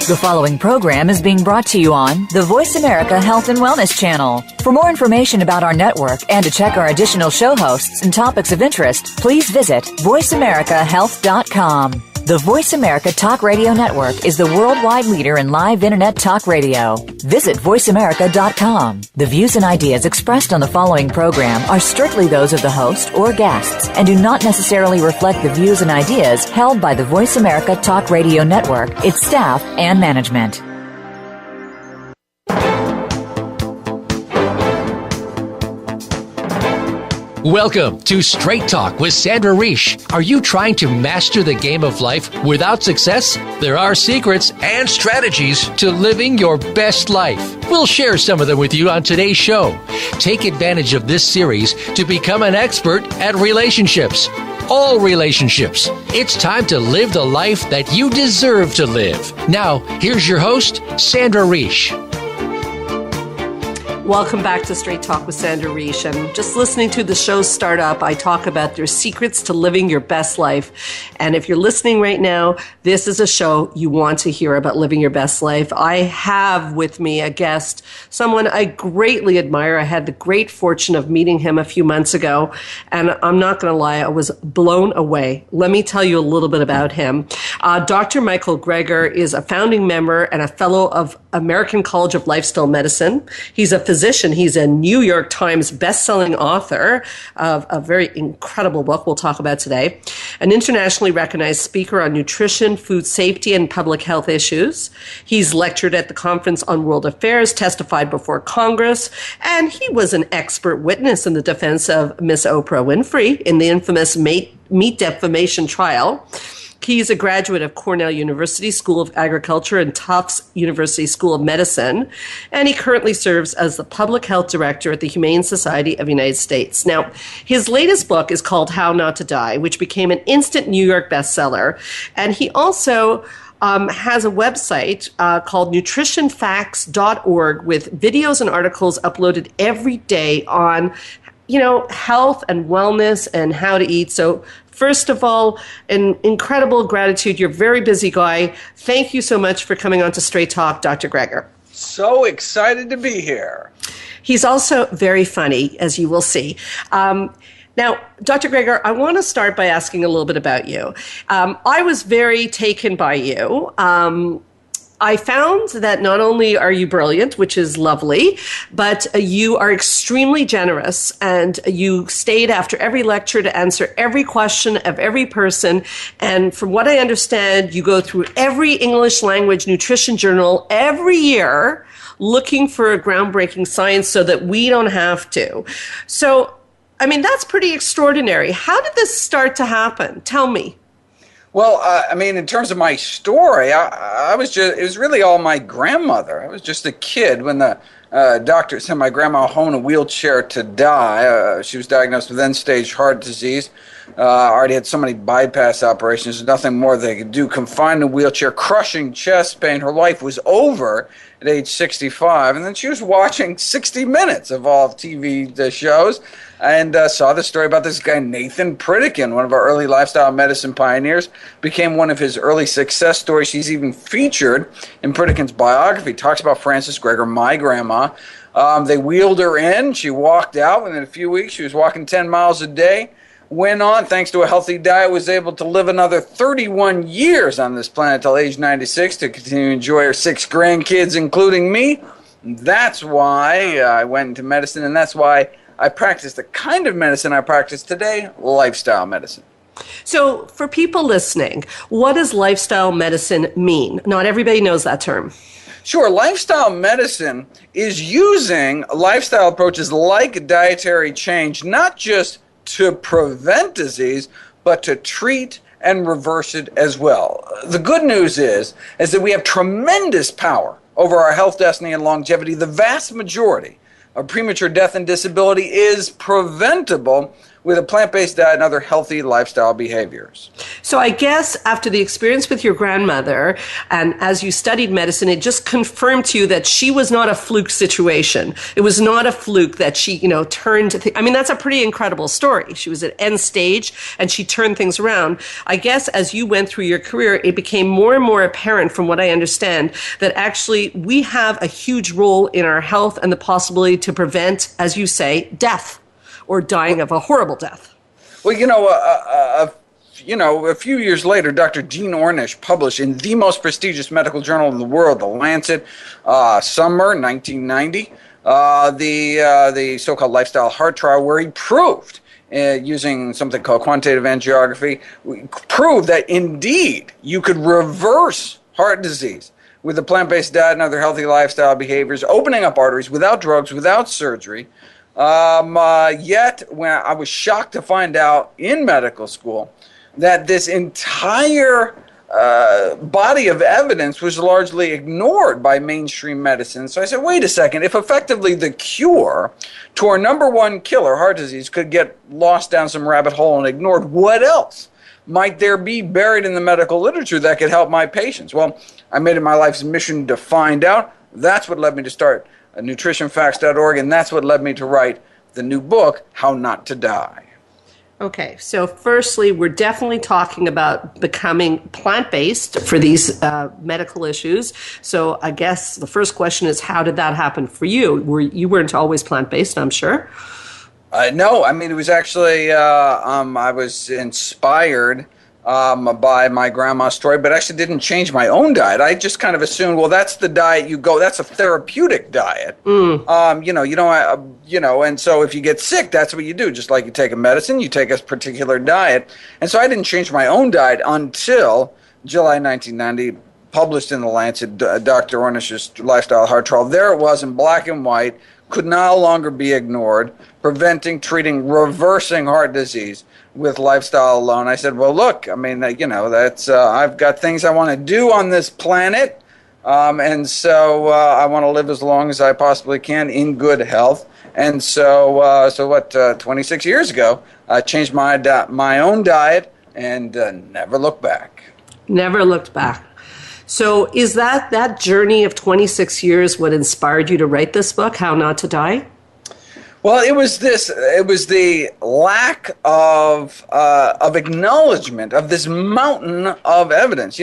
The following program is being brought to you on the Voice America Health and Wellness Channel. For more information about our network and to check our additional show hosts and topics of interest, please visit voiceamericahealth.com. The Voice America Talk Radio Network is the worldwide leader in live Internet talk radio. Visit voiceamerica.com. The views and ideas expressed on the following program are strictly those of the host or guests and do not necessarily reflect the views and ideas held by the Voice America Talk Radio Network, its staff, and management. Welcome to Straight Talk with Sandra Reish. Are you trying to master the game of life without success? There are secrets and strategies to living your best life. We'll share some of them with you on today's show. Take advantage of this series to become an expert at relationships. All relationships. It's time to live the life that you deserve to live. Now, here's your host, Sandra Reish. Welcome back to Straight Talk with Sandra Reish. And just listening to the show start up, I talk about their secrets to living your best life. And if you're listening right now, this is a show you want to hear about living your best life. I have with me a guest, someone I greatly admire. I had the great fortune of meeting him a few months ago. And I'm not going to lie, I was blown away. Let me tell you a little bit about him. Dr. Michael Greger is a founding member and a fellow of American College of Lifestyle Medicine. He's a physician. He's a New York Times best-selling author of a very incredible book we'll talk about today, an internationally recognized speaker on nutrition, food safety, and public health issues. He's lectured at the Conference on World Affairs, testified before Congress, and he was an expert witness in the defense of Miss Oprah Winfrey in the infamous meat defamation trial. He's a graduate of Cornell University School of Agriculture and Tufts University School of Medicine, and he currently serves as the Public Health Director at the Humane Society of the United States. Now, his latest book is called How Not to Die, which became an instant New York bestseller, and he also has a website called nutritionfacts.org with videos and articles uploaded every day on, health and wellness and how to eat. So first of all, an incredible gratitude. You're a very busy guy. Thank you so much for coming on to Straight Talk, Dr. Greger. So excited to be here. He's also very funny, as you will see. Now, Dr. Greger, I want to start by asking a little bit about you. I was very taken by you. I found that not only are you brilliant, which is lovely, but you are extremely generous, and you stayed after every lecture to answer every question of every person. And from what I understand, you go through every English language nutrition journal every year looking for a groundbreaking science so that we don't have to. So, that's pretty extraordinary. How did this start to happen? Tell me. Well, in terms of my story, it was really all my grandmother. I was just a kid when the doctor sent my grandma home in a wheelchair to die. She was diagnosed with end-stage heart disease. Already had so many bypass operations, nothing more they could do. Confined in a wheelchair, crushing chest pain. Her life was over at age 65. And then she was watching 60 Minutes of all TV shows, and saw the story about this guy, Nathan Pritikin, one of our early lifestyle medicine pioneers, became one of his early success stories. She's even featured in Pritikin's biography. Talks about Frances Greger, my grandma. They wheeled her in. She walked out. Within a few weeks, she was walking 10 miles a day. Went on, thanks to a healthy diet, was able to live another 31 years on this planet till age 96 to continue to enjoy her 6 grandkids, including me. That's why I went into medicine, and that's why I practice the kind of medicine I practice today, lifestyle medicine. So for people listening, what does lifestyle medicine mean? Not everybody knows that term. Sure. Lifestyle medicine is using lifestyle approaches like dietary change, not just to prevent disease, but to treat and reverse it as well. The good news is that we have tremendous power over our health, destiny, and longevity. The vast majority of premature death and disability is preventable with a plant-based diet and other healthy lifestyle behaviors. So I guess after the experience with your grandmother, and as you studied medicine, it just confirmed to you that she was not a fluke situation. It was not a fluke that she, turned to I mean, that's a pretty incredible story. She was at end stage and she turned things around. I guess as you went through your career, it became more and more apparent, from what I understand, that actually we have a huge role in our health and the possibility to prevent, as you say, death or dying of a horrible death. Well, a few years later, Dr. Dean Ornish published in the most prestigious medical journal in the world, The Lancet, summer 1990, the so-called lifestyle heart trial, where he proved, using something called quantitative angiography, proved that indeed you could reverse heart disease with a plant-based diet and other healthy lifestyle behaviors, opening up arteries without drugs, without surgery. Yet, when I was shocked to find out in medical school that this entire body of evidence was largely ignored by mainstream medicine. So I said, wait a second, if effectively the cure to our number one killer, heart disease, could get lost down some rabbit hole and ignored, what else might there be buried in the medical literature that could help my patients? Well, I made it my life's mission to find out. That's what led me to start nutritionfacts.org, and that's what led me to write the new book, How Not to Die. Okay, so firstly, we're definitely talking about becoming plant-based for these medical issues. So I guess the first question is, how did that happen for you? You weren't always plant-based, I'm sure. No, I mean, it was actually, I was inspired by my grandma's story, but actually didn't change my own diet. I just kind of assumed, well, that's the diet you go, that's a therapeutic diet. And so if you get sick, that's what you do. Just like you take a medicine, you take a particular diet. And so I didn't change my own diet until July 1990, published in The Lancet, Dr. Ornish's lifestyle heart trial. There it was in black and white, could no longer be ignored, preventing, treating, reversing heart disease with lifestyle alone. I said, well, look, I mean, that's I've got things I want to do on this planet, and so I want to live as long as I possibly can in good health. And so 26 years ago, I changed my own diet and never looked back. Never looked back. So is that journey of 26 years what inspired you to write this book, How Not to Die? Well, it was the lack of acknowledgement of this mountain of evidence.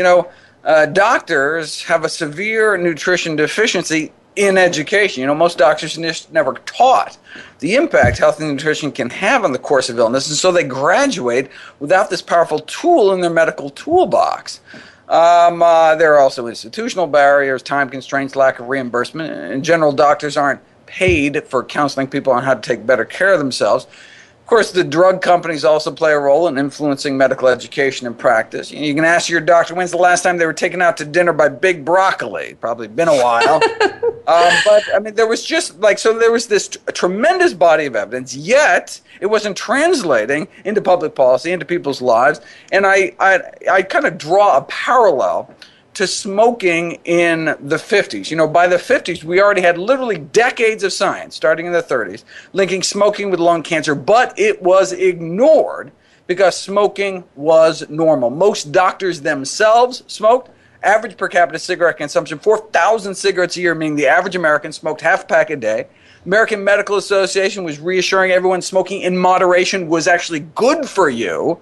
Doctors have a severe nutrition deficiency in education. Most doctors never taught the impact healthy nutrition can have on the course of illness, and so they graduate without this powerful tool in their medical toolbox. There are also institutional barriers, time constraints, lack of reimbursement. In general, doctors aren't paid for counseling people on how to take better care of themselves. Of course, the drug companies also play a role in influencing medical education and practice. You can ask your doctor, when's the last time they were taken out to dinner by Big Broccoli? Probably been a while. But, I mean, there was this tremendous body of evidence, yet it wasn't translating into public policy, into people's lives. And I kind of draw a parallel to smoking in the 50s. By the 50s, we already had literally decades of science, starting in the 30s, linking smoking with lung cancer, but it was ignored because smoking was normal. Most doctors themselves smoked. Average per capita cigarette consumption, 4,000 cigarettes a year, meaning the average American smoked half a pack a day. American Medical Association was reassuring everyone smoking in moderation was actually good for you.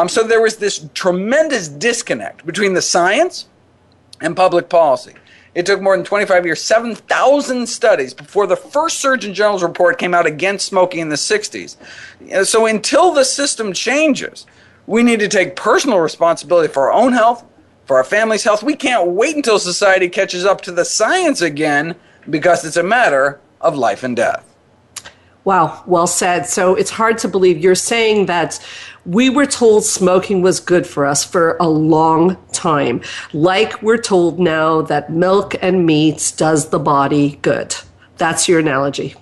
So there was this tremendous disconnect between the science and public policy. It took more than 25 years, 7,000 studies before the first Surgeon General's report came out against smoking in the 60s. So until the system changes, we need to take personal responsibility for our own health, for our family's health. We can't wait until society catches up to the science again because it's a matter of life and death. Wow, well said. So it's hard to believe you're saying that we were told smoking was good for us for a long time, like we're told now that milk and meat does the body good. That's your analogy.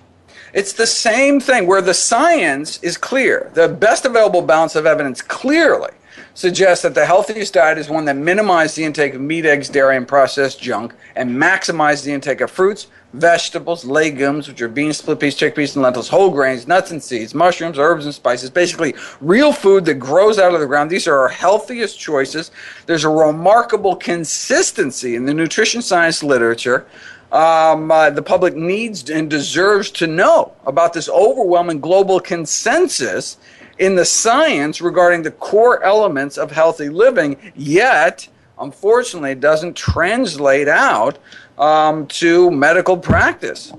It's the same thing where the science is clear. The best available balance of evidence clearly suggests that the healthiest diet is one that minimizes the intake of meat, eggs, dairy, and processed junk, and maximizes the intake of fruits, vegetables, legumes, which are beans, split peas, chickpeas, and lentils, whole grains, nuts and seeds, mushrooms, herbs, and spices, basically real food that grows out of the ground. These are our healthiest choices. There's a remarkable consistency in the nutrition science literature. The public needs and deserves to know about this overwhelming global consensus in the science regarding the core elements of healthy living, yet, unfortunately, it doesn't translate out to medical practice.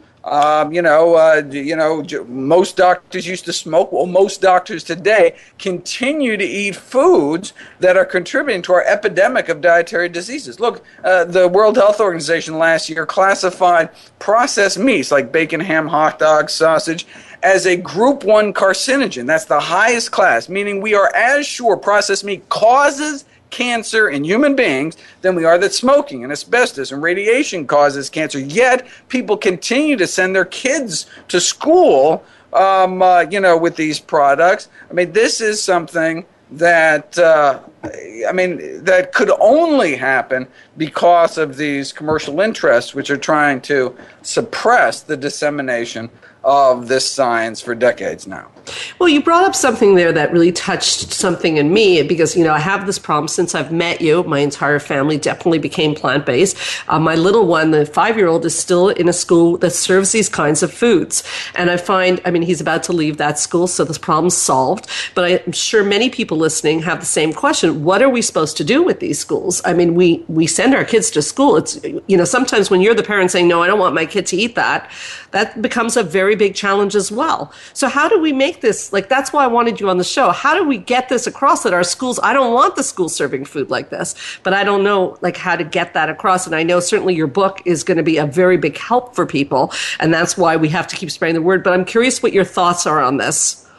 Most doctors used to smoke. Well, most doctors today continue to eat foods that are contributing to our epidemic of dietary diseases. Look, the World Health Organization last year classified processed meats like bacon, ham, hot dogs, sausage as a group 1 carcinogen. That's the highest class, meaning we are as sure processed meat causes cancer in human beings than we are that smoking and asbestos and radiation causes cancer. Yet people continue to send their kids to school, with these products. I mean, this is something that that could only happen because of these commercial interests, which are trying to suppress the dissemination of this science for decades now. Well, you brought up something there that really touched something in me because, I have this problem since I've met you. My entire family definitely became plant-based. My little one, the 5-year-old, is still in a school that serves these kinds of foods. And I find, he's about to leave that school, so this problem's solved. But I'm sure many people listening have the same question. What are we supposed to do with these schools? We send our kids to school. It's, sometimes when you're the parent saying, no, I don't want my kid to eat that, that becomes a very big challenge as well. So how do we make this, that's why I wanted you on the show. How do we get this across that our schools, I don't want the school serving food like this, but I don't know how to get that across. And I know certainly your book is going to be a very big help for people. And that's why we have to keep spreading the word. But I'm curious what your thoughts are on this.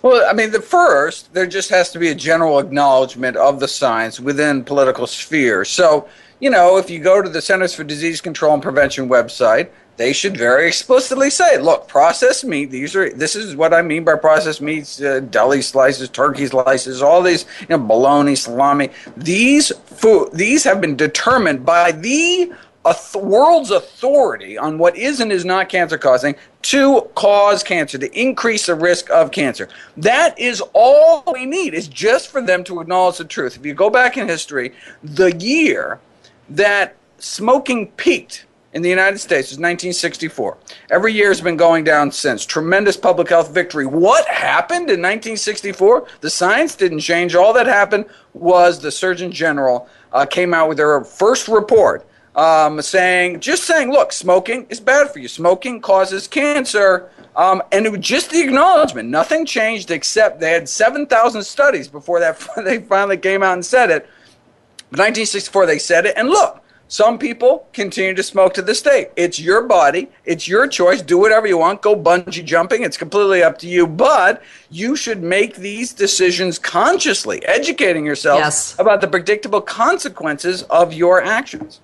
Well, there just has to be a general acknowledgement of the science within political spheres. So, if you go to the Centers for Disease Control and Prevention website, they should very explicitly say, look, processed meat, this is what I mean by processed meats, deli slices, turkey slices, all these, bologna, salami. These have been determined by the world's authority on what is and is not cancer causing to cause cancer, to increase the risk of cancer. That is all we need, is just for them to acknowledge the truth. If you go back in history, the year that smoking peaked in the United States was 1964. Every year has been going down since. Tremendous public health victory. What happened in 1964? The science didn't change. All that happened was the Surgeon General came out with their first report saying, look, smoking is bad for you. Smoking causes cancer. And it was just the acknowledgement. Nothing changed except they had 7,000 studies before they finally came out and said it. But 1964, they said it. And look, some people continue to smoke to this day. It's your body. It's your choice. Do whatever you want. Go bungee jumping. It's completely up to you. But you should make these decisions consciously, educating yourself about the predictable consequences of your actions.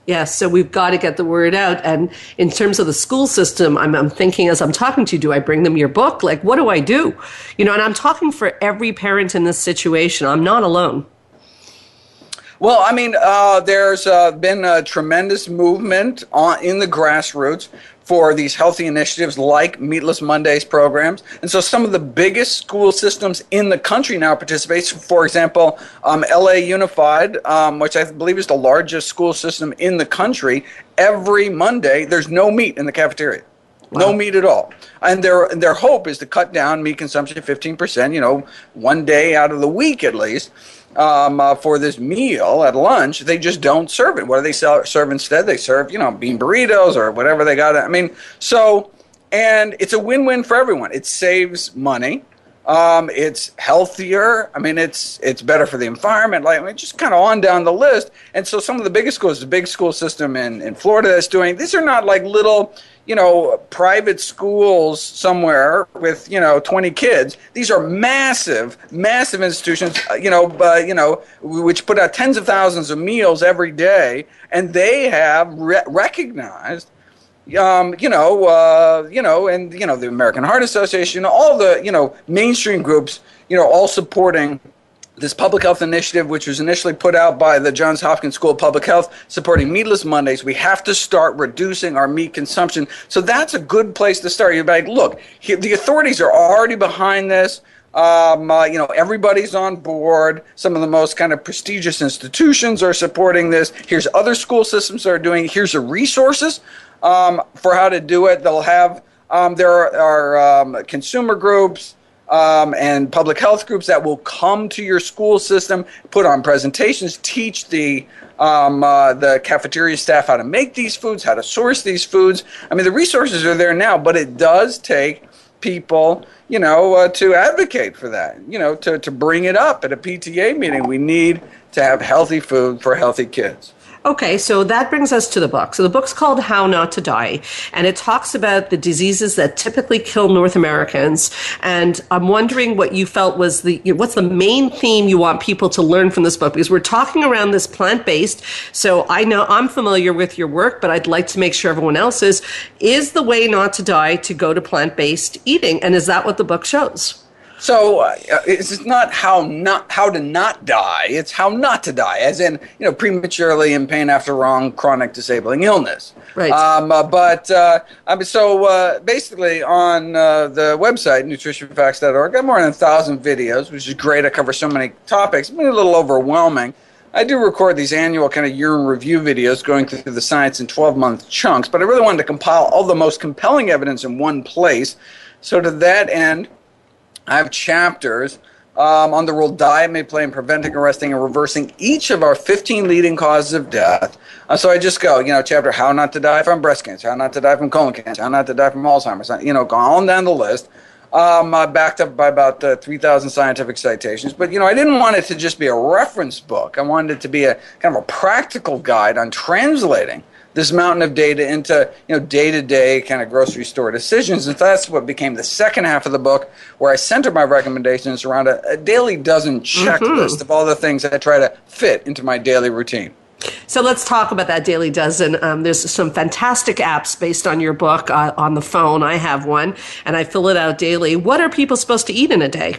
Yes, so we've got to get the word out. And in terms of the school system, I'm thinking as I'm talking to you, do I bring them your book? What do I do? And I'm talking for every parent in this situation. I'm not alone. Well, there's been a tremendous movement in the grassroots for these healthy initiatives like Meatless Mondays programs. And so some of the biggest school systems in the country now participate. For example, LA Unified, which I believe is the largest school system in the country, every Monday there's no meat in the cafeteria. Wow. No meat at all. And their hope is to cut down meat consumption 15%, one day out of the week at least. For this meal at lunch, they just don't serve it. What do they serve instead? They serve, bean burritos or whatever they got. And it's a win-win for everyone. It saves money. It's healthier. It's better for the environment. Just kind of on down the list. And so some of the biggest schools, the big school system in Florida that's doing, these are not like little, private schools somewhere with, 20 kids. These are massive institutions, which put out tens of thousands of meals every day. And they have recognized and the American Heart Association, all the, mainstream groups, all supporting this public health initiative, which was initially put out by the Johns Hopkins School of Public Health, supporting Meatless Mondays. We have to start reducing our meat consumption. So that's a good place to start. You're like, look, the authorities are already behind this. Everybody's on board. Some of the most kind of prestigious institutions are supporting this. Here's other school systems that are doing it. Here's the resources for how to do it. They'll have, there are consumer groups, and public health groups that will come to your school system, put on presentations, teach the cafeteria staff how to make these foods, how to source these foods. I mean, the resources are there now, but it does take people, to advocate for that, to bring it up at a PTA meeting. We need to have healthy food for healthy kids. Okay, so that brings us to the book. So the book's called How Not to Die, and it talks about the diseases that typically kill North Americans. And I'm wondering what you felt was what's the main theme you want people to learn from this book? Because we're talking around this plant-based, so I know I'm familiar with your work, but I'd like to make sure everyone else is. Is the way not to die to go to plant-based eating? And is that what the book shows? So it's not how to not die. It's how not to die, as in prematurely in pain after wrong chronic disabling illness. Right. Basically on the website nutritionfacts.org, I have more than 1,000 videos, which is great. I cover so many topics. It's been a little overwhelming. I do record these annual kind of year in review videos going through the science in 12-month chunks, but I really wanted to compile all the most compelling evidence in one place. So to that end, I have chapters on the role diet may play in preventing, arresting, and reversing each of our 15 leading causes of death. So I just go, chapter how not to die from breast cancer, how not to die from colon cancer, how not to die from Alzheimer's, go on down the list, backed up by about 3,000 scientific citations. But, I didn't want it to just be a reference book. I wanted it to be a kind of a practical guide on translating this mountain of data into day-to-day kind of grocery store decisions. And that's what became the second half of the book, where I center my recommendations around a daily dozen checklist of all the things that I try to fit into my daily routine. So let's talk about that daily dozen. There's some fantastic apps based on your book on the phone. I have one, and I fill it out daily. What are people supposed to eat in a day?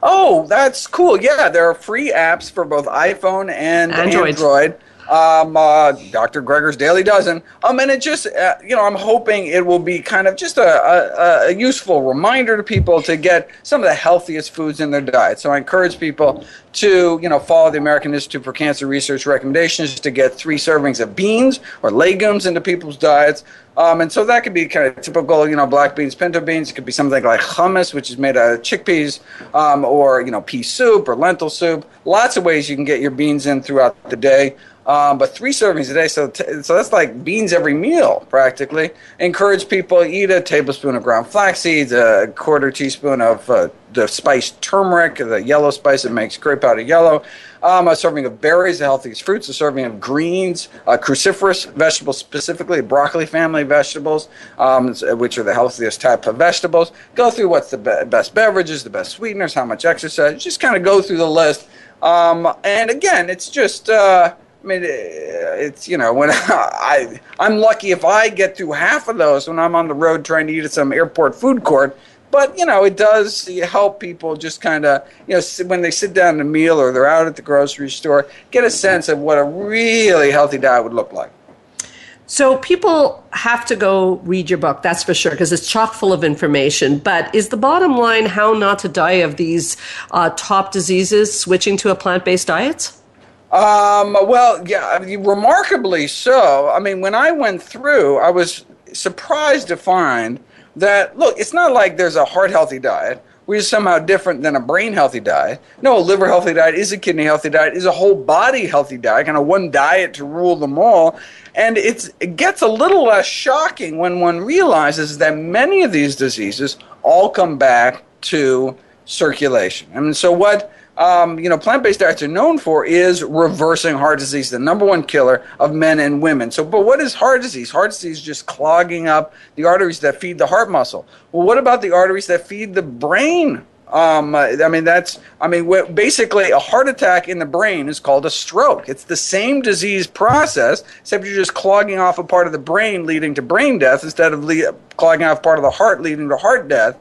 Oh, that's cool. Yeah, there are free apps for both iPhone and Android. Dr. Greger's Daily Dozen. And it just, I'm hoping it will be kind of just a useful reminder to people to get some of the healthiest foods in their diet. So I encourage people to, follow the American Institute for Cancer Research recommendations to get 3 servings of beans or legumes into people's diets. And so that could be kind of typical, black beans, pinto beans. It could be something like hummus, which is made out of chickpeas, or, pea soup or lentil soup. Lots of ways you can get your beans in throughout the day. But 3 servings a day, so that's like beans every meal, practically. Encourage people to eat a tablespoon of ground flax seeds, a quarter teaspoon of the spiced turmeric, the yellow spice that makes curry powder yellow, a serving of berries, the healthiest fruits, a serving of greens, cruciferous vegetables, specifically broccoli family vegetables, which are the healthiest type of vegetables. Go through what's the best beverages, the best sweeteners, how much exercise. Just kind of go through the list. And again, it's just... it's, when I'm lucky if I get through half of those when I'm on the road trying to eat at some airport food court. But, it does help people just kind of, when they sit down to a meal or they're out at the grocery store, get a sense of what a really healthy diet would look like. So people have to go read your book, that's for sure, because it's chock full of information. But is the bottom line how not to die of these top diseases switching to a plant-based diet? Well, yeah, remarkably so. I mean, when I went through, I was surprised to find that, look, it's not like there's a heart-healthy diet, which is somehow different than a brain-healthy diet. No, a liver-healthy diet is a kidney-healthy diet, is a whole-body healthy diet, kind of one diet to rule them all. And it gets a little less shocking when one realizes that many of these diseases all come back to circulation. I mean, so what... plant-based diets are known for is reversing heart disease, the number one killer of men and women. So, but what is heart disease? Heart disease is just clogging up the arteries that feed the heart muscle. Well, what about the arteries that feed the brain? Basically a heart attack in the brain is called a stroke. It's the same disease process, except you're just clogging off a part of the brain leading to brain death instead of clogging off part of the heart leading to heart death.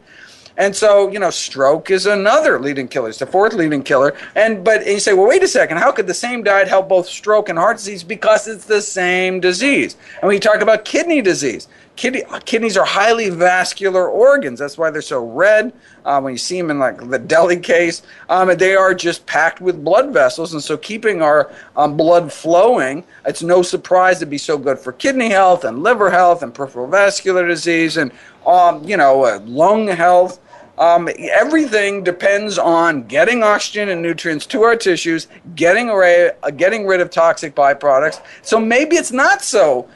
And so, stroke is another leading killer. It's the fourth leading killer. But you say, well, wait a second. How could the same diet help both stroke and heart disease? Because it's the same disease. And when you talk about kidney disease, kidneys are highly vascular organs. That's why they're so red. When you see them in like the deli case, they are just packed with blood vessels. And so keeping our blood flowing, it's no surprise to be so good for kidney health and liver health and peripheral vascular disease and, lung health. Everything depends on getting oxygen and nutrients to our tissues, getting rid of toxic byproducts. So maybe it's not so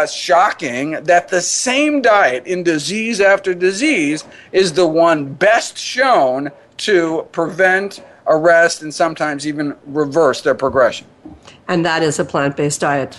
shocking that the same diet in disease after disease is the one best shown to prevent, arrest, and sometimes even reverse their progression. And that is a plant-based diet.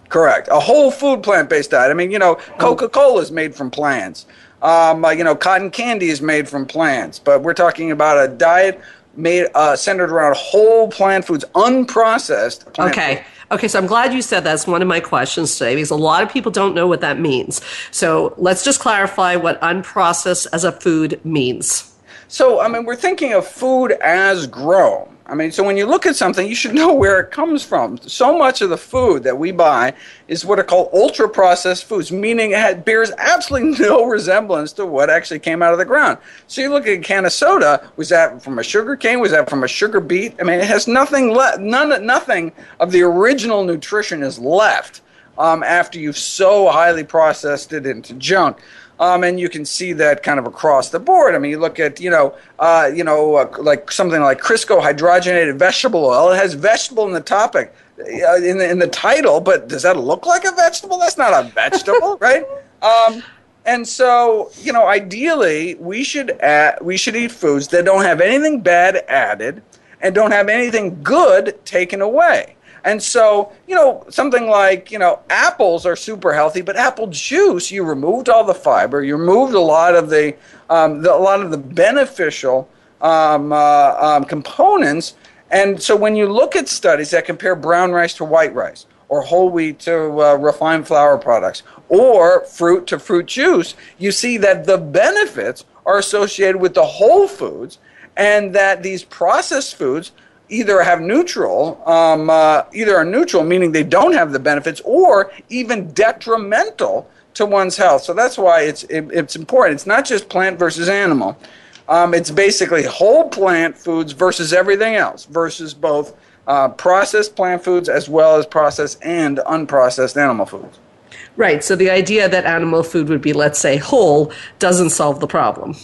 Correct. A whole food plant-based diet. I mean, Coca-Cola is made from plants. Cotton candy is made from plants. But we're talking about a diet made centered around whole plant foods, unprocessed plant foods. Okay, so I'm glad you said that's one of my questions today because a lot of people don't know what that means. So let's just clarify what unprocessed as a food means. So, we're thinking of food as grown. So when you look at something, you should know where it comes from. So much of the food that we buy is what are called ultra-processed foods, meaning it bears absolutely no resemblance to what actually came out of the ground. So you look at a can of soda, was that from a sugar cane? Was that from a sugar beet? It has nothing left. Nothing of the original nutrition is left after you've so highly processed it into junk. And you can see that kind of across the board. You look at, like something like Crisco hydrogenated vegetable oil. It has vegetable in the topic, in the title, but does that look like a vegetable? That's not a vegetable, right? And so, ideally, we should eat foods that don't have anything bad added and don't have anything good taken away. And so, something like, apples are super healthy, but apple juice, you removed all the fiber, you removed a lot of the beneficial components. And so when you look at studies that compare brown rice to white rice, or whole wheat to refined flour products, or fruit to fruit juice, you see that the benefits are associated with the whole foods, and that these processed foods either are neutral, meaning they don't have the benefits, or even detrimental to one's health. So that's why it's important. It's not just plant versus animal. It's basically whole plant foods versus everything else, versus both processed plant foods as well as processed and unprocessed animal foods. Right. So the idea that animal food would be, let's say, whole doesn't solve the problem.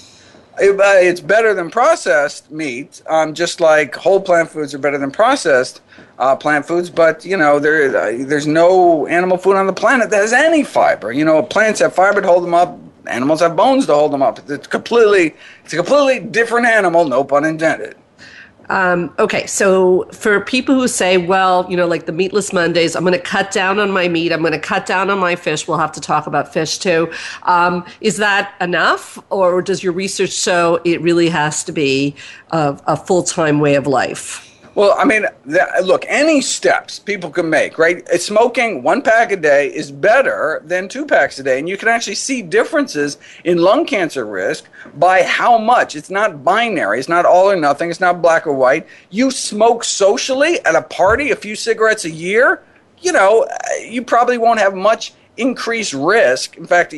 It's better than processed meat, just like whole plant foods are better than processed plant foods. But, there's no animal food on the planet that has any fiber. Plants have fiber to hold them up. Animals have bones to hold them up. It's a completely different animal, no pun intended. Okay, so for people who say, well, like the Meatless Mondays, I'm going to cut down on my meat, I'm going to cut down on my fish, we'll have to talk about fish too. Is that enough, or does your research show it really has to be a full-time way of life? Well, look, any steps people can make, right? Smoking 1 pack a day is better than 2 packs a day. And you can actually see differences in lung cancer risk by how much. It's not binary. It's not all or nothing. It's not black or white. You smoke socially at a party, a few cigarettes a year, you probably won't have much increased risk. In fact,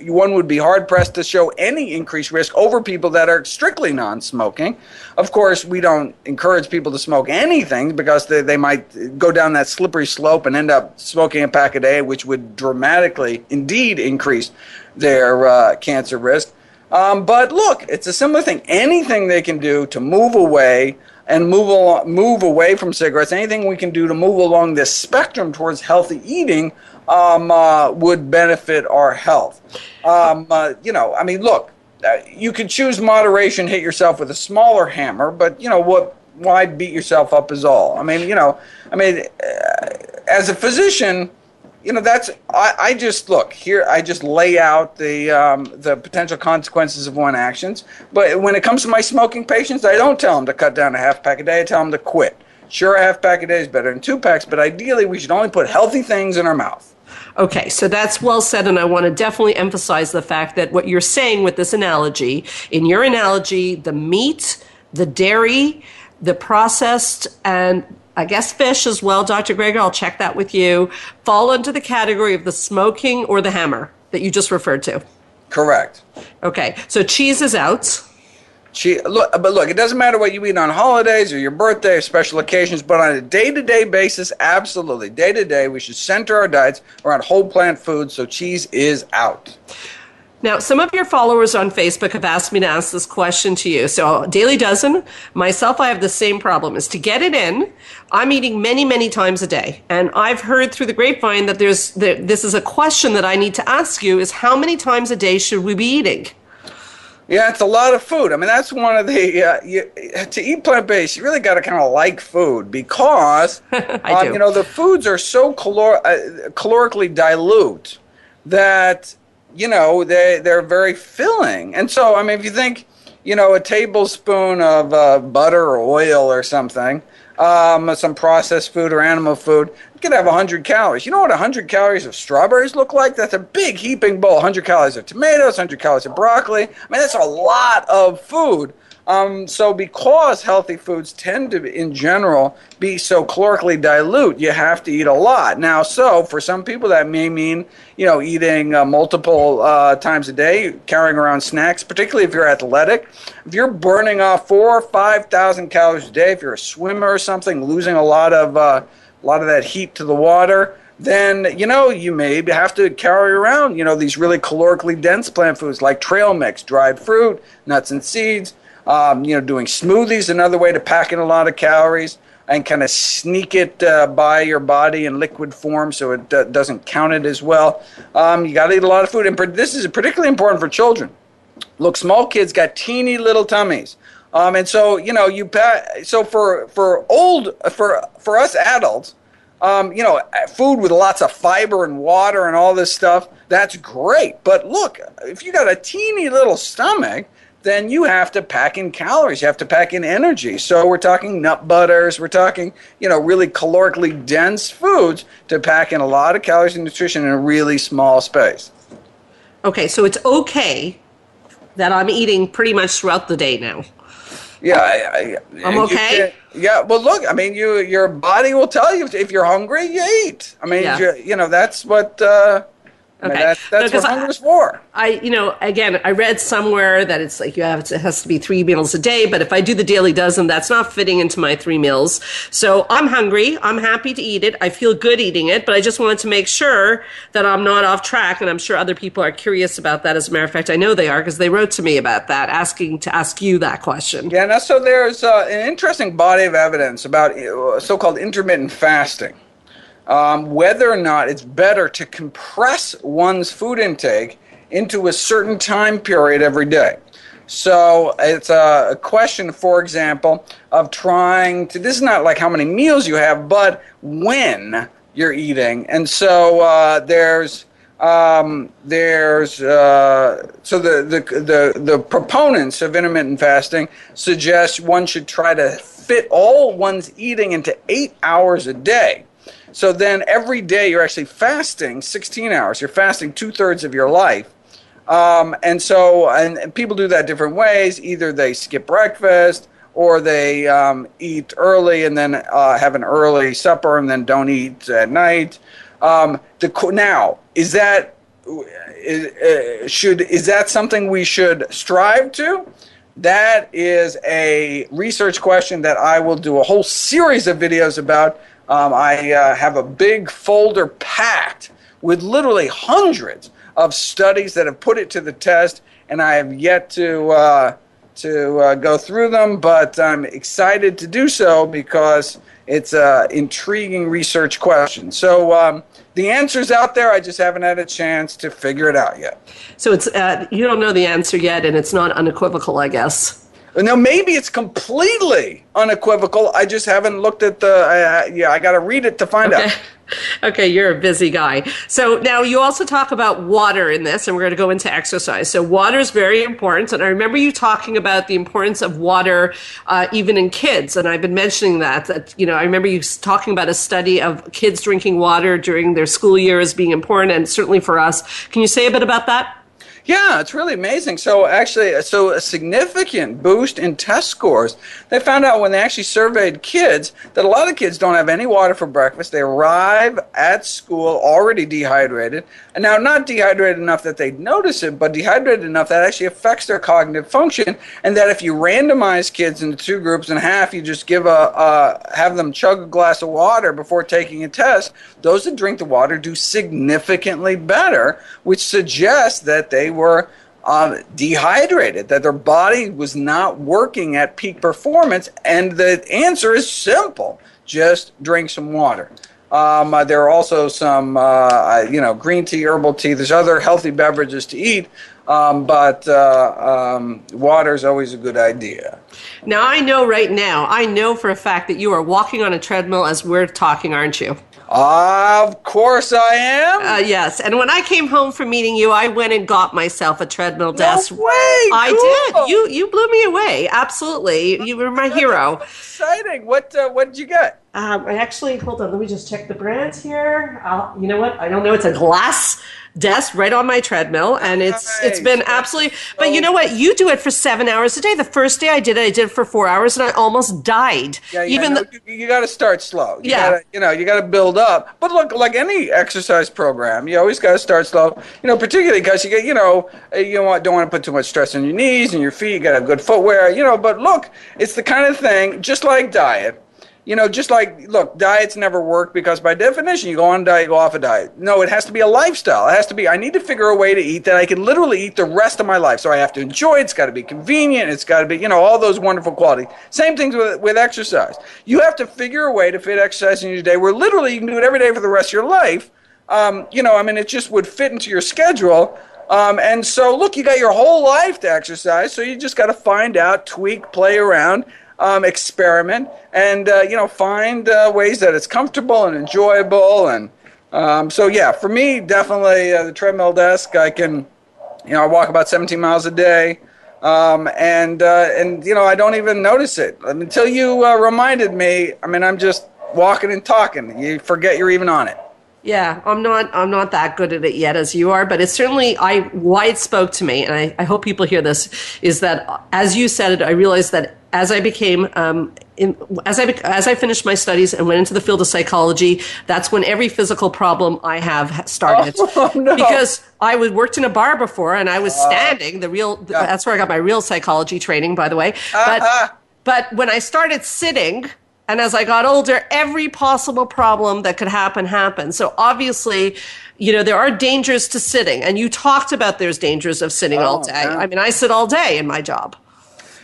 one would be hard-pressed to show any increased risk over people that are strictly non-smoking. Of course, we don't encourage people to smoke anything because they might go down that slippery slope and end up smoking a pack a day, which would dramatically, indeed, increase their cancer risk. But look, it's a similar thing. Anything they can do to move away and move away from cigarettes, anything we can do to move along this spectrum towards healthy eating would benefit our health. Look, you can choose moderation, hit yourself with a smaller hammer, but why beat yourself up is all. As a physician, I just lay out the potential consequences of one's actions. But when it comes to my smoking patients, I don't tell them to cut down a half pack a day. I tell them to quit. Sure, a half pack a day is better than 2 packs, but ideally we should only put healthy things in our mouth. Okay, so that's well said, and I want to definitely emphasize the fact that what you're saying with this analogy, in your analogy, the meat, the dairy, the processed, and I guess fish as well, Dr. Greger, I'll check that with you, fall into the category of the smoking or the hammer that you just referred to. Correct. Okay, so cheese is out. Look, it doesn't matter what you eat on holidays or your birthday or special occasions, but on a day-to-day basis, absolutely. Day-to-day, we should center our diets around whole plant foods, so cheese is out. Now, some of your followers on Facebook have asked me to ask this question to you. So, Daily Dozen, myself, I have the same problem. Is to get it in, I'm eating many, many times a day. And I've heard through the grapevine that this is a question that I need to ask you, is how many times a day should we be eating? Yeah, it's a lot of food. I mean, that's one of the, to eat plant-based, you really got to kind of like food because, the foods are so calorically dilute that, they're very filling. And so, I mean, if you think, a tablespoon of butter or oil or something, some processed food or animal food, you could have 100 calories. You know what 100 calories of strawberries look like? That's a big heaping bowl. 100 calories of tomatoes, 100 calories of broccoli. I mean, that's a lot of food. So because healthy foods tend to, in general, be so calorically dilute, you have to eat a lot. Now, so for some people that may mean, eating multiple times a day, carrying around snacks, particularly if you're athletic. If you're burning off 4,000 or 5,000 calories a day, if you're a swimmer or something, losing a lot of that heat to the water, then, you may have to carry around, these really calorically dense plant foods like trail mix, dried fruit, nuts and seeds. Doing smoothies, another way to pack in a lot of calories and kind of sneak it by your body in liquid form so it doesn't count it as well. You got to eat a lot of food, and this is particularly important for children. Look, small kids got teeny little tummies, and so so for us adults, food with lots of fiber and water and all this stuff, that's great. But look, if you got a teeny little stomach, then you have to pack in calories. You have to pack in energy. So we're talking nut butters. We're talking, really calorically dense foods to pack in a lot of calories and nutrition in a really small space. Okay, so it's okay that I'm eating pretty much throughout the day now. Yeah. I'm okay? Yeah, well, look, I mean, your body will tell you if you're hungry, you eat. I mean, that's what... Okay. That's what hunger's for. I read somewhere that it's like it has to be 3 meals a day, but if I do the Daily Dozen, that's not fitting into my 3 meals. So I'm hungry. I'm happy to eat it. I feel good eating it, but I just wanted to make sure that I'm not off track, and I'm sure other people are curious about that. As a matter of fact, I know they are because they wrote to me about that, asking to ask you that question. Yeah, now, so there's an interesting body of evidence about so-called intermittent fasting. Whether or not it's better to compress one's food intake into a certain time period every day. So it's a question, for example, of trying to, this is not like how many meals you have, but when you're eating. And so the proponents of intermittent fasting suggest one should try to fit all one's eating into 8 hours a day. So then every day you're actually fasting 16 hours. You're fasting 2/3 of your life. And people do that different ways. Either they skip breakfast or they eat early and then have an early supper and then don't eat at night. Now, is that something we should strive to? That is a research question that I will do a whole series of videos about. I have a big folder packed with literally hundreds of studies that have put it to the test, and I have yet to go through them, but I'm excited to do so because it's an intriguing research question. So the answer's out there. I just haven't had a chance to figure it out yet. So it's you don't know the answer yet, and it's not unequivocal, I guess. Now, maybe it's completely unequivocal. I just haven't looked at I got to read it to find out. Okay, you're a busy guy. So now you also talk about water in this, and we're going to go into exercise. So water is very important. And I remember you talking about the importance of water even in kids. And I've been mentioning that, I remember you talking about a study of kids drinking water during their school year as being important, and certainly for us. Can you say a bit about that? Yeah, it's really amazing. So actually, a significant boost in test scores. They found out when they actually surveyed kids that a lot of kids don't have any water for breakfast. They arrive at school already dehydrated. And now not dehydrated enough that they notice it, but dehydrated enough that actually affects their cognitive function. And that if you randomize kids into two groups and half, you just have them chug a glass of water before taking a test, those that drink the water do significantly better, which suggests that they were dehydrated, that their body was not working at peak performance. And the answer is simple: just drink some water. There are also some, green tea, herbal tea. There's other healthy beverages to eat, but water is always a good idea. Now, I know for a fact that you are walking on a treadmill as we're talking, aren't you? Of course I am. Yes. And when I came home from meeting you, I went and got myself a treadmill desk. No way! I Cool. did. You blew me away. Absolutely. You were my hero. Exciting. What did you get? I actually, hold on, let me just check the brand here. You know what? I don't know. It's a glass desk right on my treadmill, and it's been absolutely. But you know what? You do it for 7 hours a day. The first day I did it for 4 hours, and I almost died. Yeah, you got to start slow. You got to build up. But look, like any exercise program, you always got to start slow. Particularly because you don't want to put too much stress on your knees and your feet. You got to have good footwear. But look, it's the kind of thing, just like diet. Diets never work because by definition, you go on a diet, you go off a diet. No, it has to be a lifestyle. It has to be, I need to figure a way to eat that I can literally eat the rest of my life. So I have to enjoy it. It's got to be convenient. It's got to be, all those wonderful qualities. Same things with exercise. You have to figure a way to fit exercise in your day where literally you can do it every day for the rest of your life. It just would fit into your schedule. And so, look, you got your whole life to exercise. So you just got to find out, tweak, play around. Experiment and find ways that it's comfortable and enjoyable, and for me, definitely the treadmill desk. I can I walk about 17 miles a day, and I don't even notice it until you reminded me. I'm just walking and talking. You forget you're even on it. Yeah, I'm not that good at it yet as you are, but it's certainly why it spoke to me, and I hope people hear this, is that as you said it, I realized that as I became as I finished my studies and went into the field of psychology, that's when every physical problem I have started. Oh, no. Because I worked in a bar before and I was standing. That's where I got my real psychology training, by the way. But when I started sitting, and as I got older, every possible problem that could happen happened. So obviously, there are dangers to sitting. And you talked about there's dangers of sitting all day. Yeah. I sit all day in my job.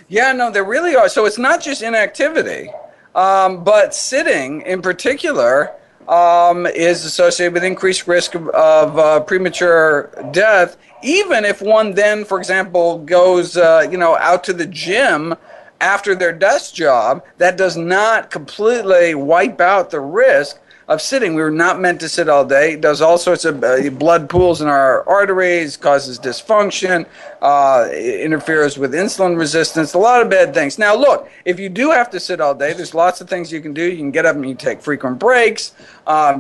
Yeah, no, there really are. So it's not just inactivity, but sitting in particular is associated with increased risk of premature death, even if one then, for example, goes out to the gym after their desk job. That does not completely wipe out the risk of sitting. We were not meant to sit all day. It does all sorts of blood pools in our arteries, causes dysfunction, interferes with insulin resistance, a lot of bad things. Now, look, if you do have to sit all day, there's lots of things you can do. You can get up and you take frequent breaks,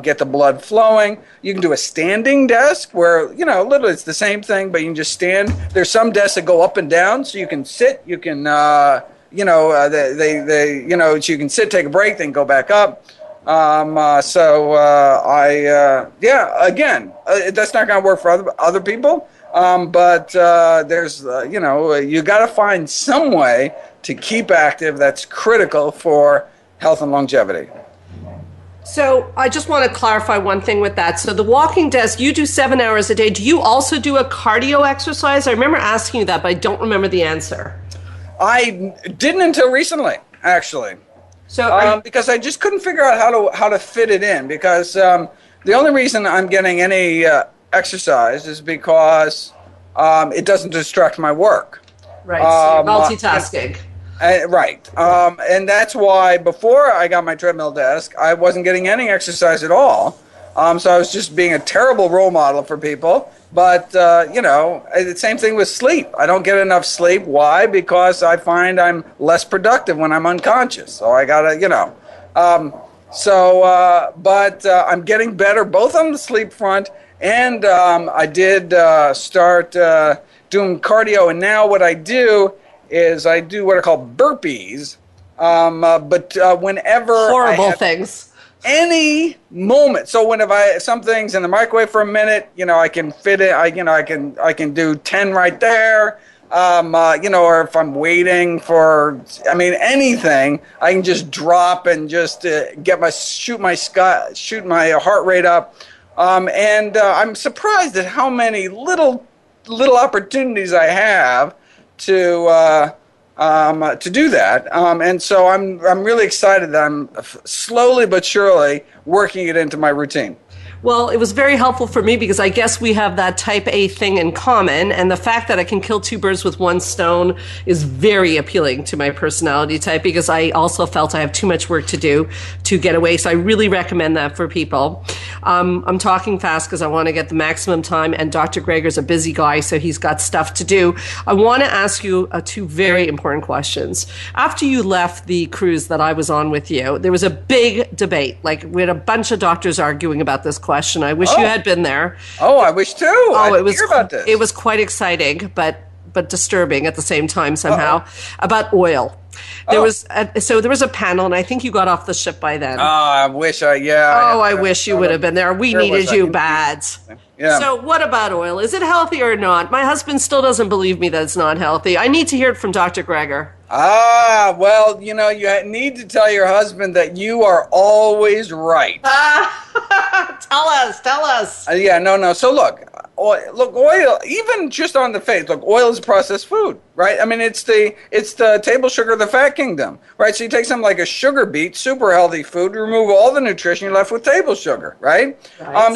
get the blood flowing. You can do a standing desk where, literally it's the same thing, but you can just stand. There's some desks that go up and down, so you can sit, you can, so you can sit, take a break, then go back up. Again, that's not going to work for other people. But there's, you got to find some way to keep active that's critical for health and longevity. So I just want to clarify one thing with that. So the walking desk, you do 7 hours a day. Do you also do a cardio exercise? I remember asking you that, but I don't remember the answer. I didn't until recently, actually. So because I just couldn't figure out how to fit it in, because the only reason I'm getting any exercise is because it doesn't distract my work. Right, so you're multitasking. Right. And that's why before I got my treadmill desk, I wasn't getting any exercise at all. So I was just being a terrible role model for people. But, the same thing with sleep. I don't get enough sleep. Why? Because I find I'm less productive when I'm unconscious. So I got to, but I'm getting better both on the sleep front, and I did start doing cardio. And now what I do is I do what are called burpees. Whenever Horrible things. Any moment. So if something's in the microwave for a minute, I can fit it. I can do 10 right there. Or if I'm waiting for, anything, I can just drop and just shoot my heart rate up. I'm surprised at how many little opportunities I have to do that. And so I'm really excited that I'm slowly but surely working it into my routine. Well, it was very helpful for me because I guess we have that type A thing in common. And the fact that I can kill two birds with one stone is very appealing to my personality type, because I also felt I have too much work to do to get away. So I really recommend that for people. I'm talking fast because I want to get the maximum time. And Dr. Greger's a busy guy, so he's got stuff to do. I want to ask you two very important questions. After you left the cruise that I was on with you, there was a big debate. Like, we had a bunch of doctors arguing about this question. I wish you had been there. Oh, I wish too. I didn't hear about this. It was quite exciting, but disturbing at the same time somehow. About oil. There was a panel, and I think you got off the ship by then. Oh, I wish I wish you would have been there. We needed you bad. Yeah. So what about oil? Is it healthy or not? My husband still doesn't believe me that it's not healthy. I need to hear it from Dr. Greger. Well, you need to tell your husband that you are always right. Tell us. No. So look, oil, even just on the face, oil is processed food, right? I mean, it's the table sugar of the fat kingdom, right? So you take something like a sugar beet, super healthy food, you remove all the nutrition, you're left with table sugar, right?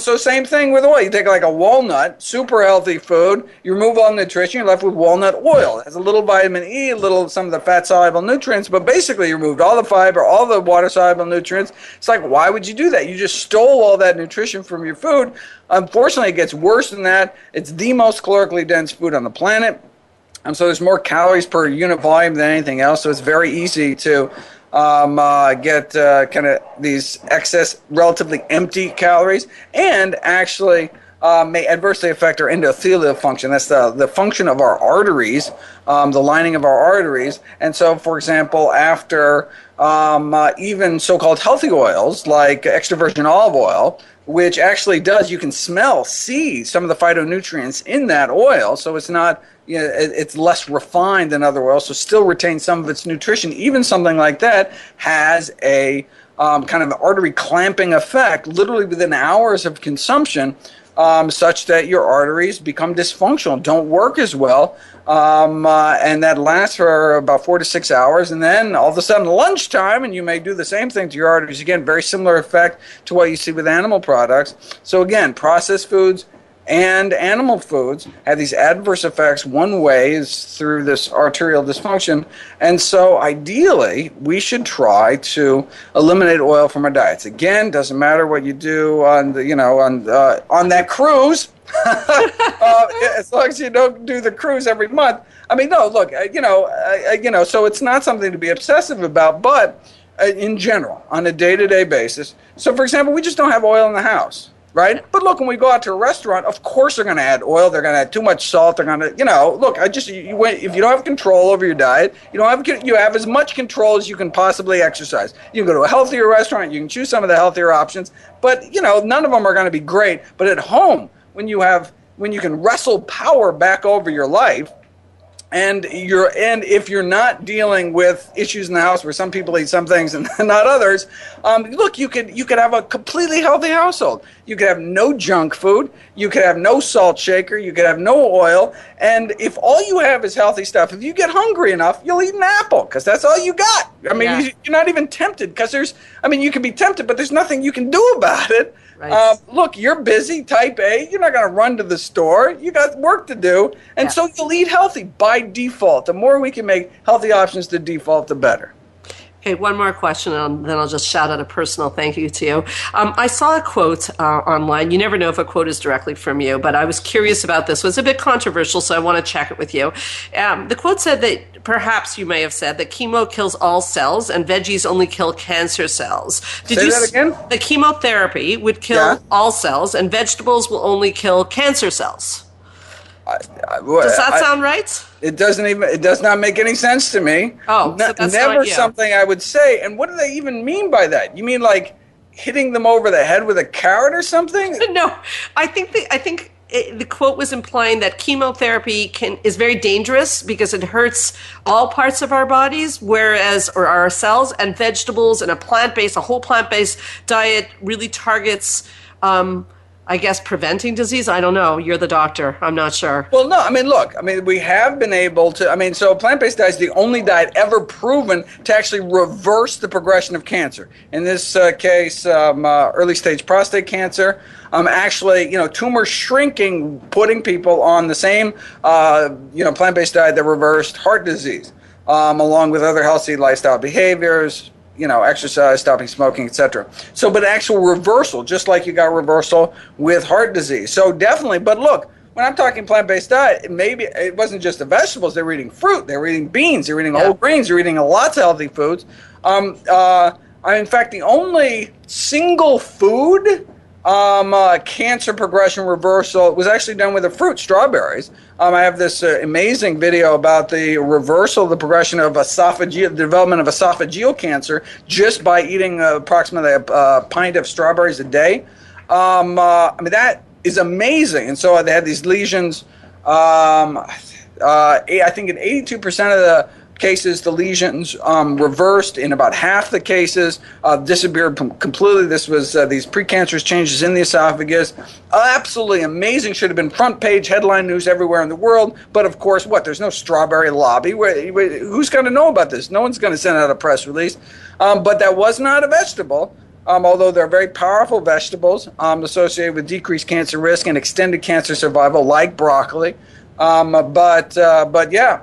So same thing with oil. You take like a walnut, super healthy food, you remove all the nutrition, you're left with walnut oil. It has a little vitamin E, some of the fat-soluble nutrients, but basically you removed all the fiber, all the water-soluble nutrients. It's like, why would you do that? You just stole all that nutrition from your food. Unfortunately, it gets worse than that. It's the most calorically dense food on the planet. So there's more calories per unit volume than anything else. So it's very easy to get kind of these excess, relatively empty calories, and actually may adversely affect our endothelial function. That's the function of our arteries, the lining of our arteries. And so, for example, after even so-called healthy oils like extra virgin olive oil, which actually you can see some of the phytonutrients in that oil. So it's not, it's less refined than other oils, so still retains some of its nutrition. Even something like that has a kind of artery clamping effect, literally within hours of consumption, such that your arteries become dysfunctional, don't work as well, and that lasts for about 4 to 6 hours, and then all of a sudden lunchtime, and you may do the same thing to your arteries again. Very similar effect to what you see with animal products. So again, processed foods and animal foods have these adverse effects. One way is through this arterial dysfunction, and so ideally we should try to eliminate oil from our diets. Again, doesn't matter what you do on that cruise, as long as you don't do the cruise every month. I mean, no, look, so it's not something to be obsessive about, but in general, on a day-to-day basis. So, for example, we just don't have oil in the house. Right? But look, when we go out to a restaurant, of course they're going to add oil. They're going to add too much salt. They're going to, look, if you don't have control over your diet, you have as much control as you can possibly exercise. You can go to a healthier restaurant. You can choose some of the healthier options. But, none of them are going to be great. But at home, when you can wrestle power back over your life, and if you're not dealing with issues in the house where some people eat some things and not others, look, you could have a completely healthy household. You could have no junk food. You could have no salt shaker. You could have no oil. And if all you have is healthy stuff, if you get hungry enough, you'll eat an apple because that's all you got. I mean, you're not even tempted because you can be tempted, but there's nothing you can do about it. Right. Look, you're busy, type A. You're not going to run to the store. You got work to do. And so you'll eat healthy by default. The more we can make healthy options the default, the better. Okay, one more question, and then I'll just shout out a personal thank you to you. I saw a quote online. You never know if a quote is directly from you, but I was curious about this. It was a bit controversial, so I want to check it with you. The quote said that perhaps you may have said that chemo kills all cells and veggies only kill cancer cells. Say that again? The chemotherapy would kill all cells and vegetables will only kill cancer cells. Does that sound right? It does not make any sense to me. Oh, so that's never not you. Something I would say. And what do they even mean by that? You mean like hitting them over the head with a carrot or something? No, I think the quote was implying that chemotherapy is very dangerous because it hurts all parts of our bodies, or our cells, and vegetables and a whole plant-based diet really targets I guess preventing disease? I don't know. You're the doctor. I'm not sure. Well, no. I mean, look. I mean, we have been able to. So plant-based diet is the only diet ever proven to actually reverse the progression of cancer. In this case, early-stage prostate cancer. Actually, tumor shrinking, putting people on the same, plant-based diet that reversed heart disease, along with other healthy lifestyle behaviors. Exercise, stopping smoking, etc. So, but actual reversal, just like you got reversal with heart disease. So definitely, but look, when I'm talking plant-based diet, maybe it wasn't just the vegetables. They were eating fruit, they were eating beans, they were eating whole grains, they were eating lots of healthy foods. In fact, the only single food cancer progression reversal was actually done with a fruit, strawberries. I have this amazing video about the reversal of the progression of the development of esophageal cancer just by eating approximately a pint of strawberries a day. That is amazing. And so they had these lesions. I think in 82% of the cases, the lesions reversed. In about half the cases, disappeared completely. This was these precancerous changes in the esophagus. Absolutely amazing. Should have been front page headline news everywhere in the world. But of course, there's no strawberry lobby. Who's going to know about this? No one's going to send out a press release. But that was not a vegetable. Although they're very powerful vegetables associated with decreased cancer risk and extended cancer survival, like broccoli. But yeah,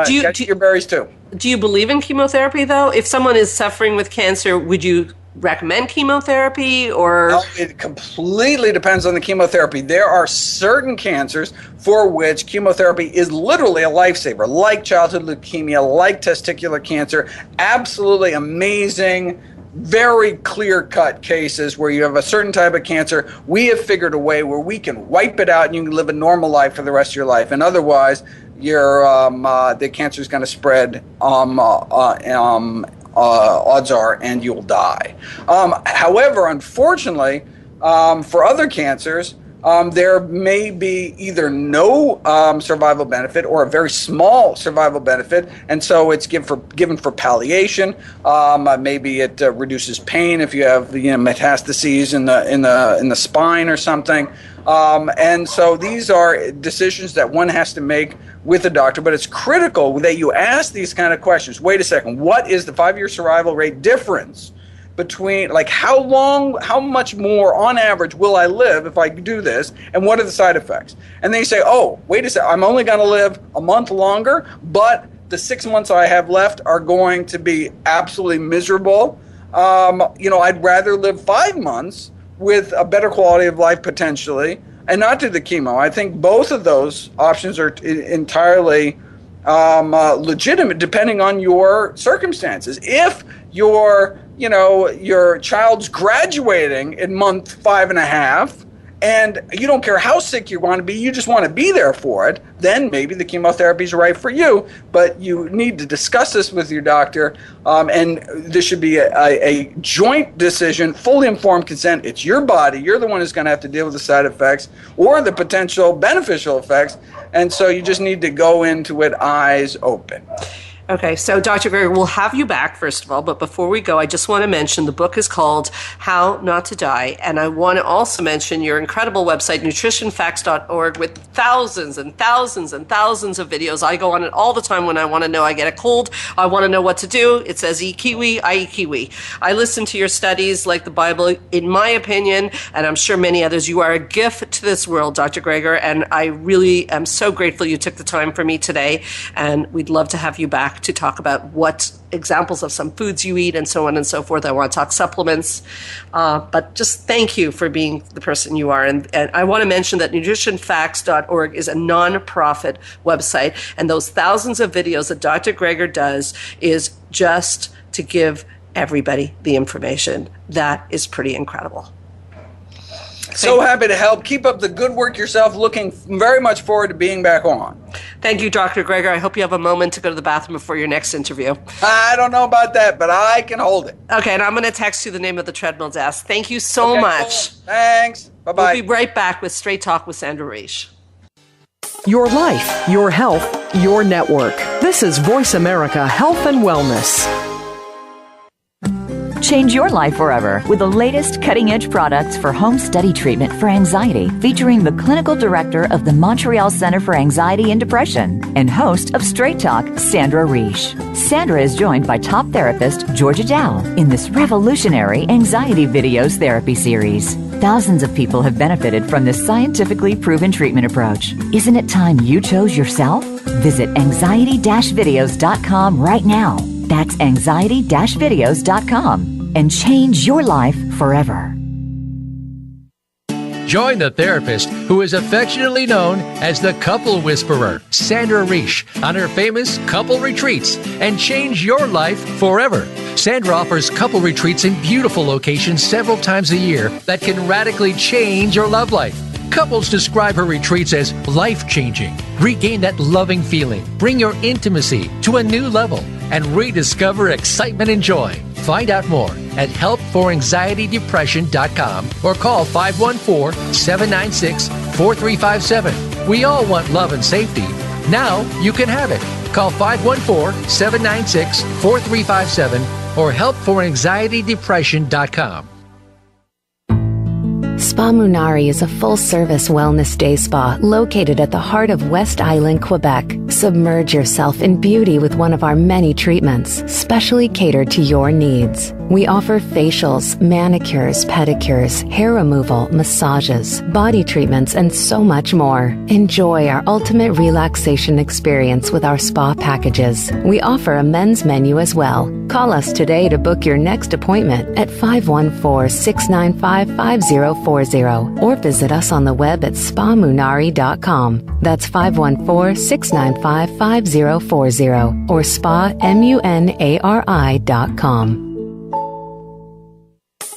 get your berries too. Do you believe in chemotherapy, though? If someone is suffering with cancer, would you recommend chemotherapy, or? No, it completely depends on the chemotherapy. There are certain cancers for which chemotherapy is literally a lifesaver, like childhood leukemia, like testicular cancer. Absolutely amazing, very clear-cut cases where you have a certain type of cancer. We have figured a way where we can wipe it out and you can live a normal life for the rest of your life. And otherwise, the cancer is going to spread. Odds are, and you'll die. However, unfortunately, for other cancers, there may be either no survival benefit or a very small survival benefit, and so it's given for palliation. Maybe it reduces pain if you have metastases in the spine or something. And so these are decisions that one has to make with a doctor, but it's critical that you ask these kind of questions. Wait a second, what is the 5-year survival rate difference between, how much more on average will I live if I do this, and what are the side effects? And then you say, oh, wait a second, I'm only going to live a month longer, but the 6 months I have left are going to be absolutely miserable. I'd rather live 5 months with a better quality of life potentially and not do the chemo. I think both of those options are entirely legitimate depending on your circumstances. If your child's graduating in month 5.5 and you don't care how sick you want to be, you just want to be there for it, then maybe the chemotherapy is right for you. But you need to discuss this with your doctor, and this should be a joint decision, fully informed consent. It's your body. You're the one who's going to have to deal with the side effects or the potential beneficial effects, and so you just need to go into it eyes open. Okay, so Dr. Greger, we'll have you back, first of all, but before we go, I just want to mention the book is called How Not to Die, and I want to also mention your incredible website, nutritionfacts.org, with thousands and thousands and thousands of videos. I go on it all the time when I want to know. I get a cold, I want to know what to do. It says eat kiwi, I eat kiwi. I listen to your studies like the Bible. In my opinion, and I'm sure many others, you are a gift to this world, Dr. Greger, and I really am so grateful you took the time for me today, and we'd love to have you back to talk about what examples of some foods you eat and so on and so forth. I want to talk supplements, but just thank you for being the person you are. And I want to mention that nutritionfacts.org is a non-profit website, and those thousands of videos that Dr. Greger does is just to give everybody the information. That is pretty incredible. So happy to help. Keep up the good work yourself. Looking very much forward to being back on. Thank you, Dr. Greger. I hope you have a moment to go to the bathroom before your next interview. I don't know about that, but I can hold it. Okay, and I'm going to text you the name of the treadmill desk. Thank you so much. Cool. Thanks. Bye-bye. We'll be right back with Straight Talk with Sandra Reish. Your life, your health, your network. This is Voice America Health and Wellness. Change your life forever with the latest cutting-edge products for home study treatment for anxiety, featuring the clinical director of the Montreal Center for Anxiety and Depression and host of Straight Talk, Sandra Reish. Sandra is joined by top therapist Georgia Dow in this revolutionary anxiety videos therapy series. Thousands of people have benefited from this scientifically proven treatment approach. Isn't it time you chose yourself? Visit anxiety-videos.com right now. That's anxiety-videos.com and change your life forever. Join the therapist who is affectionately known as the Couple Whisperer, Sandra Reish, on her famous couple retreats and change your life forever. Sandra offers couple retreats in beautiful locations several times a year that can radically change your love life. Couples describe her retreats as life-changing. Regain that loving feeling, bring your intimacy to a new level, and rediscover excitement and joy. Find out more at helpforanxietydepression.com or call 514-796-4357. We all want love and safety. Now you can have it. Call 514-796-4357 or helpforanxietydepression.com. Spa Munari is a full-service wellness day spa located at the heart of West Island, Quebec. Submerge yourself in beauty with one of our many treatments, specially catered to your needs. We offer facials, manicures, pedicures, hair removal, massages, body treatments, and so much more. Enjoy our ultimate relaxation experience with our spa packages. We offer a men's menu as well. Call us today to book your next appointment at 514-695-5040 or visit us on the web at spamunari.com. That's 514-695-5040 or spamunari.com.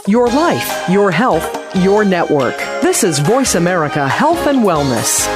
Your life, your health, your network. This is Voice America Health and Wellness.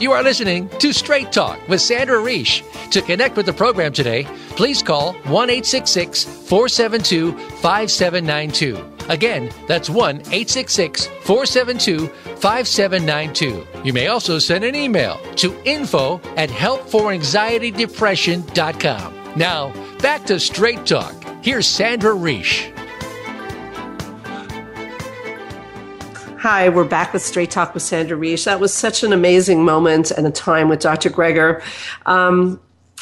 You are listening to Straight Talk with Sandra Reish. To connect with the program today, please call 1-866-472-5792. Again, that's 1-866-472-5792. You may also send an email to info@helpforanxietydepression.com. Now, back to Straight Talk. Here's Sandra Reish. Hi, we're back with Straight Talk with Sandra Reish. That was such an amazing moment and a time with Dr. Greger.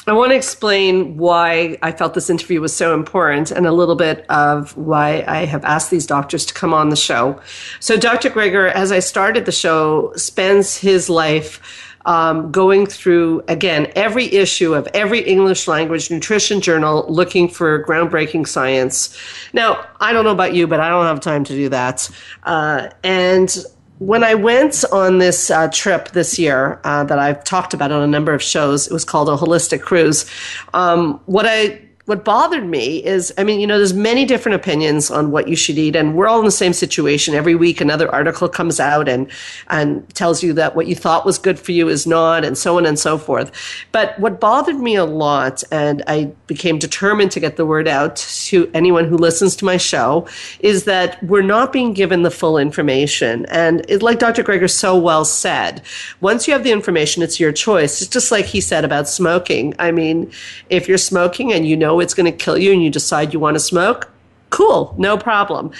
I want to explain why I felt this interview was so important and a little bit of why I have asked these doctors to come on the show. So Dr. Greger, as I started the show, spends his life going through, again, every issue of every English language nutrition journal looking for groundbreaking science. Now, I don't know about you, but I don't have time to do that. And when I went on this trip this year that I've talked about on a number of shows, it was called a holistic cruise. What I what bothered me is, I mean, you know, there's many different opinions on what you should eat, and we're all in the same situation. Every week another article comes out and tells you that what you thought was good for you is not, and so on and so forth. But what bothered me a lot, and I became determined to get the word out to anyone who listens to my show, is that we're not being given the full information. And like Dr. Greger so well said, once you have the information, it's your choice. It's just like he said about smoking. I mean, if you're smoking and you know it's going to kill you and you decide you want to smoke, cool, no problem.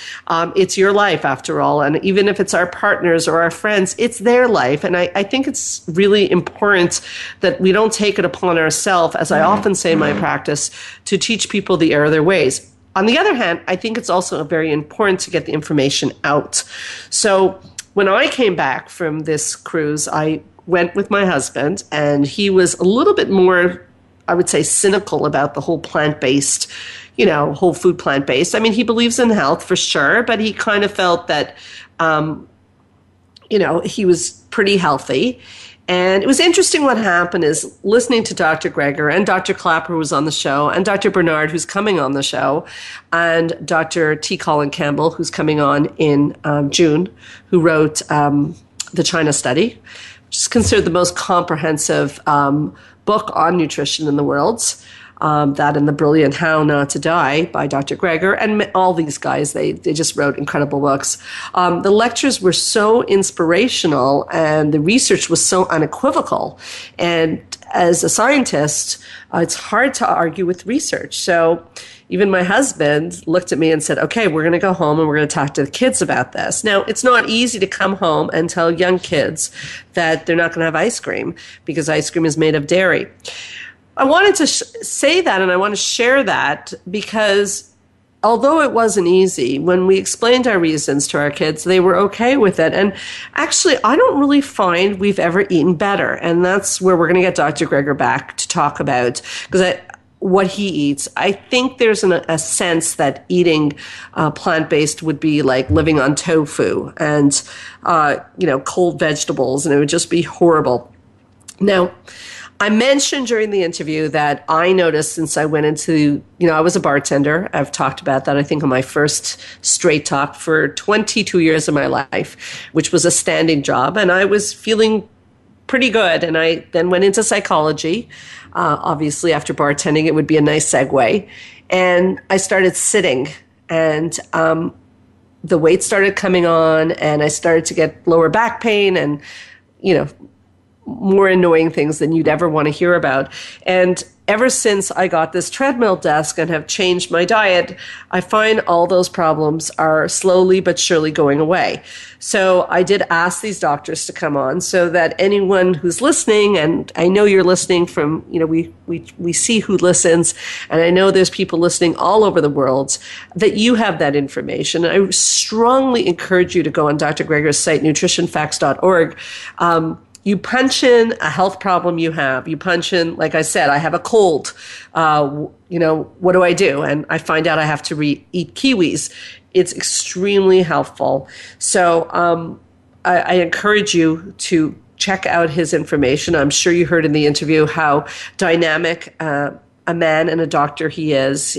It's your life after all. And even if it's our partners or our friends, it's their life. And I think it's really important that we don't take it upon ourselves, as I often say in my practice, to teach people the error of their ways. On the other hand, I think it's also very important to get the information out. So when I came back from this cruise, I went with my husband, and he was a little bit more, I would say, cynical about the whole plant-based, you know, whole food plant-based. I mean, he believes in health for sure, but he kind of felt that, you know, he was pretty healthy. And it was interesting what happened is listening to Dr. Greger and Dr. Clapper, who was on the show, and Dr. Bernard, who's coming on the show, and Dr. T. Colin Campbell, who's coming on in June, who wrote The China Study, which is considered the most comprehensive book on nutrition in the world. That and The Brilliant How Not to Die by Dr. Greger, and all these guys, they just wrote incredible books. The lectures were so inspirational, and the research was so unequivocal. And as a scientist, it's hard to argue with research. So even my husband looked at me and said, okay, we're going to go home and we're going to talk to the kids about this. Now, it's not easy to come home and tell young kids that they're not going to have ice cream because ice cream is made of dairy. I wanted to say that, and I want to share that because although it wasn't easy, when we explained our reasons to our kids, they were okay with it. And actually, I don't really find we've ever eaten better. And that's where we're going to get Dr. Greger back to talk about, because what he eats. I think there's a sense that eating plant-based would be like living on tofu and, you know, cold vegetables, and it would just be horrible. Now, I mentioned during the interview that I noticed since I went into, you know, I was a bartender. I've talked about that, I think, on my first Straight Talk for 22 years of my life, which was a standing job. And I was feeling pretty good. And I then went into psychology. Obviously, after bartending, it would be a nice segue. And I started sitting, and the weight started coming on, and I started to get lower back pain and, you know, more annoying things than you'd ever want to hear about. And ever since I got this treadmill desk and have changed my diet, I find all those problems are slowly but surely going away. So I did ask these doctors to come on so that anyone who's listening, and I know you're listening from, you know, we see who listens, and I know there's people listening all over the world, that you have that information. I strongly encourage you to go on Dr. Greger's site, nutritionfacts.org. You punch in a health problem you have. You punch in, like I said, I have a cold. You know, what do I do? And I find out I have to eat kiwis. It's extremely helpful. So I encourage you to check out his information. I'm sure you heard in the interview how dynamic a man and a doctor he is.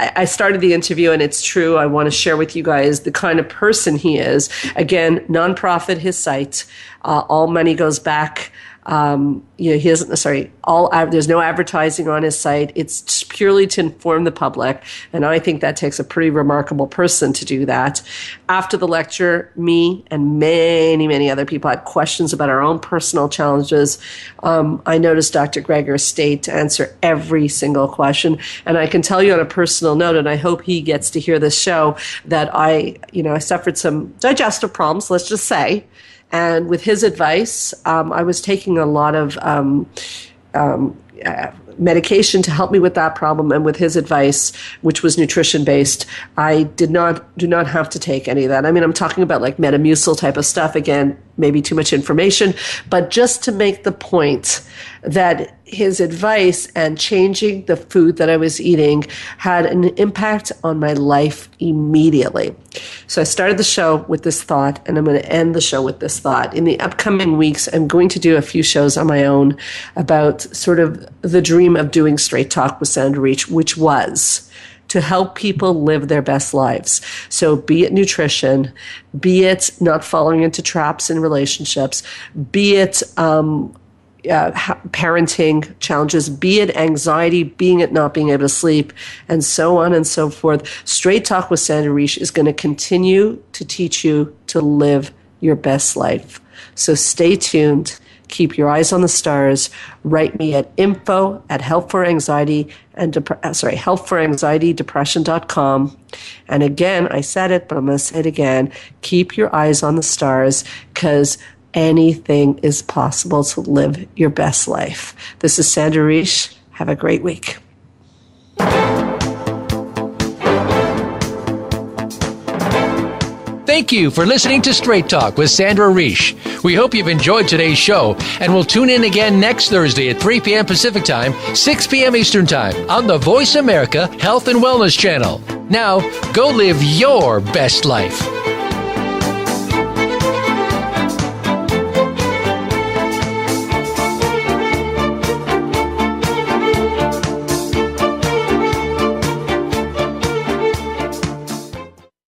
I started the interview, and it's true. I want to share with you guys the kind of person he is. Again, nonprofit, his site. All money goes back. You know, he doesn't. There's no advertising on his site. It's just purely to inform the public, and I think that takes a pretty remarkable person to do that. After the lecture, me and many other people had questions about our own personal challenges. I noticed Dr. Greger stayed to answer every single question, and I can tell you on a personal note, and I hope he gets to hear this show, that I suffered some digestive problems. Let's just say. And with his advice, I was taking a lot of medication to help me with that problem. And with his advice, which was nutrition-based, I do not have to take any of that. I mean, I'm talking about like Metamucil type of stuff. Again, maybe too much information, but just to make the point that his advice and changing the food that I was eating had an impact on my life immediately. So I started the show with this thought, and I'm going to end the show with this thought. In the upcoming weeks, I'm going to do a few shows on my own about sort of the dream of doing Straight Talk with Sandra Reach, which was to help people live their best lives. So be it nutrition, be it not falling into traps in relationships, be it parenting challenges, be it anxiety, being it not being able to sleep, and so on and so forth. Straight Talk with Sandra Reich is going to continue to teach you to live your best life. So stay tuned. Keep your eyes on the stars. Write me at healthforanxietydepression.com. And again, I said it, but I'm going to say it again. Keep your eyes on the stars, because anything is possible to live your best life. This is Sandra Reich. Have a great week. Thank you for listening to Straight Talk with Sandra Reich. We hope you've enjoyed today's show, and we'll tune in again next Thursday at 3 p.m. Pacific Time, 6 p.m. Eastern Time on the Voice America Health and Wellness Channel. Now, go live your best life.